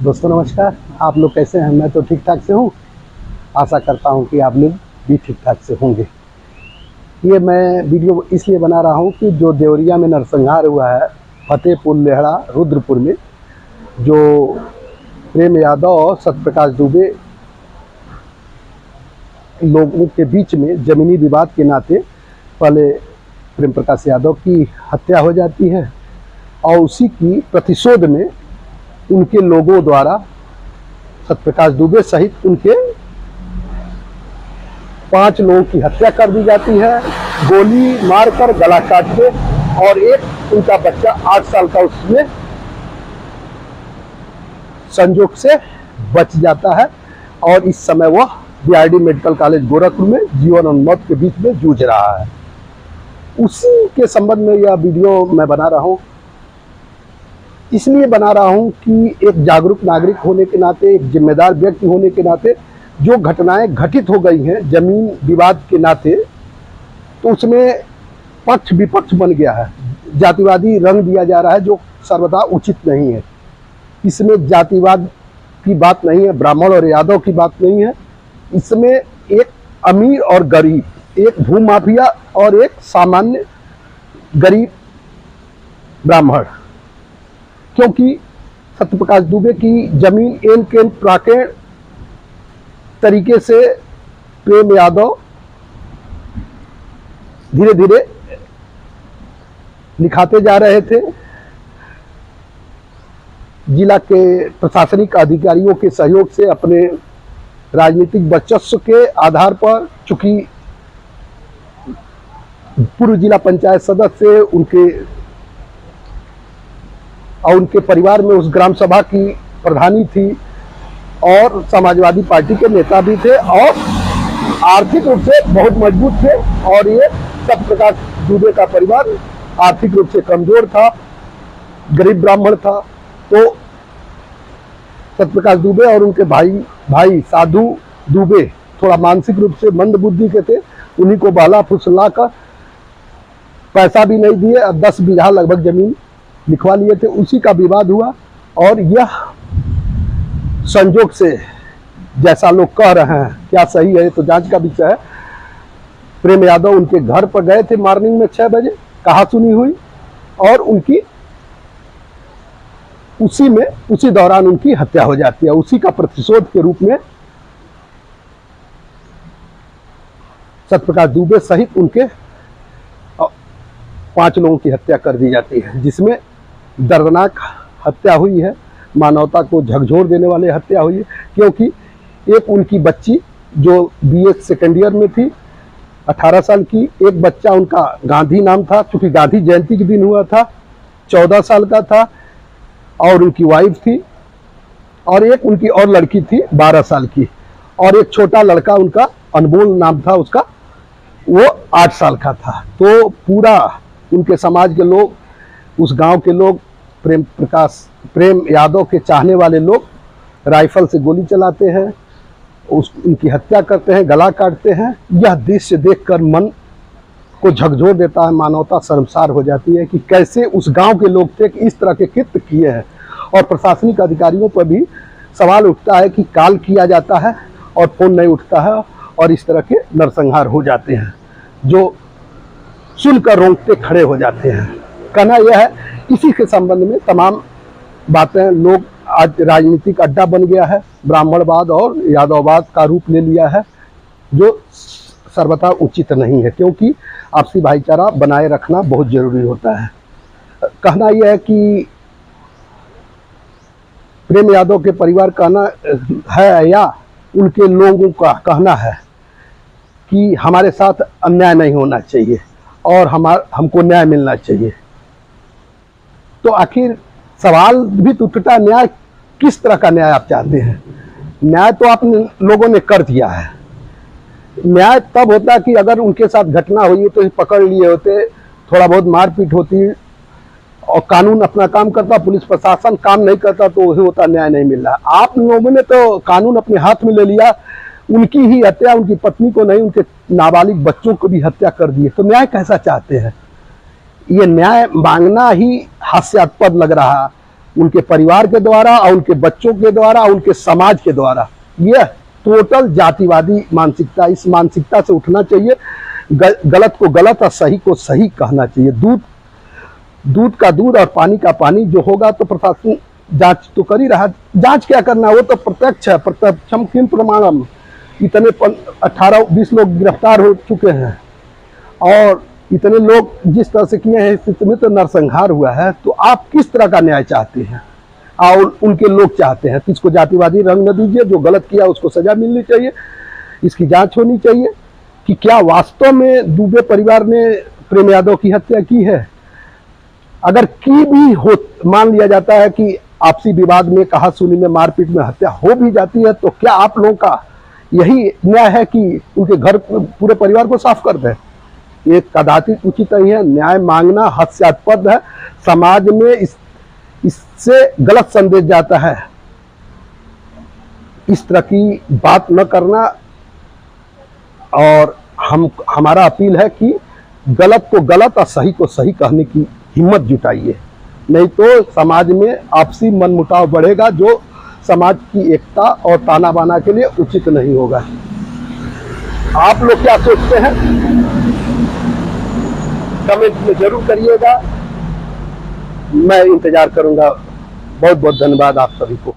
दोस्तों नमस्कार। आप लोग कैसे हैं? मैं तो ठीक ठाक से हूँ। आशा करता हूँ कि आप लोग भी ठीक ठाक से होंगे। ये मैं वीडियो इसलिए बना रहा हूँ कि जो देवरिया में नरसंहार हुआ है फतेहपुर लेहड़ा रुद्रपुर में, जो प्रेम यादव और सत्यप्रकाश दुबे लोगों के बीच में ज़मीनी विवाद के नाते पहले प्रेम प्रकाश यादव की हत्या हो जाती है और उसी की प्रतिशोध में उनके लोगों द्वारा सत्यप्रकाश दुबे सहित उनके 5 लोगों की हत्या कर दी जाती है, गोली मारकर गला काट के, और एक उनका बच्चा 8 साल का उसमें संजोग से बच जाता है और इस समय वह बीआरडी मेडिकल कॉलेज गोरखपुर में जीवन और मौत के बीच में जूझ रहा है। उसी के संबंध में यह वीडियो मैं बना रहा हूँ। इसलिए बना रहा हूँ कि एक जागरूक नागरिक होने के नाते, एक जिम्मेदार व्यक्ति होने के नाते, जो घटनाएं घटित हो गई हैं जमीन विवाद के नाते, तो उसमें पक्ष विपक्ष बन गया है, जातिवादी रंग दिया जा रहा है, जो सर्वथा उचित नहीं है। इसमें जातिवाद की बात नहीं है, ब्राह्मण और यादव की बात नहीं है। इसमें एक अमीर और गरीब, एक भूमाफिया और एक सामान्य गरीब ब्राह्मण, क्योंकि सत्यप्रकाश दुबे की जमीन एन केन प्राकेण तरीके से प्रेम यादव धीरे धीरे लिखाते जा रहे थे। जिला के प्रशासनिक अधिकारियों के सहयोग से अपने राजनीतिक वर्चस्व के आधार पर, चूंकि पूर्व जिला पंचायत सदस्य उनके परिवार में उस ग्राम सभा की प्रधानी थी और समाजवादी पार्टी के नेता भी थे और आर्थिक रूप से बहुत मजबूत थे, और ये सत्यप्रकाश दुबे का परिवार आर्थिक रूप से कमजोर था, गरीब ब्राह्मण था। तो सत्यप्रकाश दुबे और उनके भाई साधु दुबे थोड़ा मानसिक रूप से मंद बुद्धि के थे। उन्हीं को बहला फुसला कर पैसा भी नहीं दिए और 10 बीघा लगभग जमीन लिखवा लिए थे। उसी का विवाद हुआ और यह संजोग से, जैसा लोग कह रहे हैं, क्या सही है तो जांच का विषय है, प्रेम यादव उनके घर पर गए थे मॉर्निंग में 6 बजे, कहा सुनी हुई, और उनकी उसी दौरान उनकी हत्या हो जाती है। उसी का प्रतिशोध के रूप में सत्यप्रकाश दुबे सहित उनके 5 लोगों की हत्या कर दी जाती है, जिसमें दर्दनाक हत्या हुई है, मानवता को झकझोर देने वाली हत्या हुई है। क्योंकि एक उनकी बच्ची जो बीए सेकेंड ईयर में थी, 18 साल की, एक बच्चा उनका गांधी नाम था, चूंकि गांधी जयंती के दिन हुआ था, 14 साल का था, और उनकी वाइफ थी, और एक उनकी और लड़की थी 12 साल की, और एक छोटा लड़का उनका अनमोल नाम था उसका, वो 8 साल का था। तो पूरा उनके समाज के लोग, उस गांव के लोग, प्रेम यादव के चाहने वाले लोग राइफल से गोली चलाते हैं, उनकी हत्या करते हैं, गला काटते हैं। यह दृश्य देखकर मन को झकझोर देता है, मानवता शर्मसार हो जाती है कि कैसे उस गांव के लोग थे कि इस तरह के कृत्य किए हैं। और प्रशासनिक अधिकारियों पर भी सवाल उठता है कि कॉल किया जाता है और फोन नहीं उठता है, और इस तरह के नरसंहार हो जाते हैं, जो सुनकर रोंगटे खड़े हो जाते हैं। कहना यह है, इसी के संबंध में तमाम बातें, लोग आज राजनीतिक अड्डा बन गया है, ब्राह्मणवाद और यादववाद का रूप ले लिया है, जो सर्वथा उचित नहीं है, क्योंकि आपसी भाईचारा बनाए रखना बहुत जरूरी होता है। कहना यह है कि प्रेम यादव के परिवार कहना है या उनके लोगों का कहना है कि हमारे साथ अन्याय नहीं होना चाहिए और हमको न्याय मिलना चाहिए। तो आखिर सवाल भी तो उठता, न्याय किस तरह का न्याय आप चाहते हैं? न्याय तो आप लोगों ने कर दिया है। न्याय तब होता कि अगर उनके साथ घटना हुई तो पकड़ लिए होते, थोड़ा बहुत मारपीट होती और कानून अपना काम करता, पुलिस प्रशासन काम नहीं करता, तो वही होता न्याय नहीं मिल रहा। आप लोगों ने तो कानून अपने हाथ में ले लिया, उनकी ही हत्या, उनकी पत्नी को नहीं, उनके नाबालिग बच्चों को भी हत्या कर दिए। तो न्याय कैसा चाहते हैं? ये न्याय मांगना ही हास्यास्पद लग रहा। उनके परिवार के द्वारा और उनके बच्चों के द्वारा, उनके समाज के द्वारा। यह टोटल जातिवादी मानसिकता, इस मानसिकता से उठना चाहिए। गलत को गलत और सही को सही कहना चाहिए। दूध का दूध और पानी का पानी जो होगा तो प्रशासन जांच तो कर ही रहा। जांच क्या करना, वो तो प्रत्यक्ष है, प्रत्यक्षम किम प्रमाणम। इतने 18-20 लोग गिरफ्तार हो चुके हैं और इतने लोग जिस तरह से किए हैं, इसमें तो नरसंहार हुआ है। तो आप किस तरह का न्याय चाहते हैं और उनके लोग चाहते हैं? किसको जातिवादी रंग न दीजिए। जो गलत किया उसको सजा मिलनी चाहिए, इसकी जांच होनी चाहिए कि क्या वास्तव में दुबे परिवार ने प्रेम यादव की हत्या की है। अगर की भी हो, मान लिया जाता है कि आपसी विवाद में, कहा सुनी में, मारपीट में हत्या हो भी जाती है, तो क्या आप लोगों का यही न्याय है कि उनके घर पूरे परिवार को साफ कर दें? ये कदाचित उचित नहीं है। न्याय मांगना हास्यास्पद है। समाज में इससे गलत संदेश जाता है। इस तरह की बात न करना। और हमारा अपील है कि गलत को गलत और सही को सही कहने की हिम्मत जुटाइए, नहीं तो समाज में आपसी मनमुटाव बढ़ेगा, जो समाज की एकता और ताना बाना के लिए उचित नहीं होगा। आप लोग क्या सोचते हैं, कमेंट में जरूर करिएगा। मैं इंतजार करूंगा। बहुत बहुत धन्यवाद आप सभी को।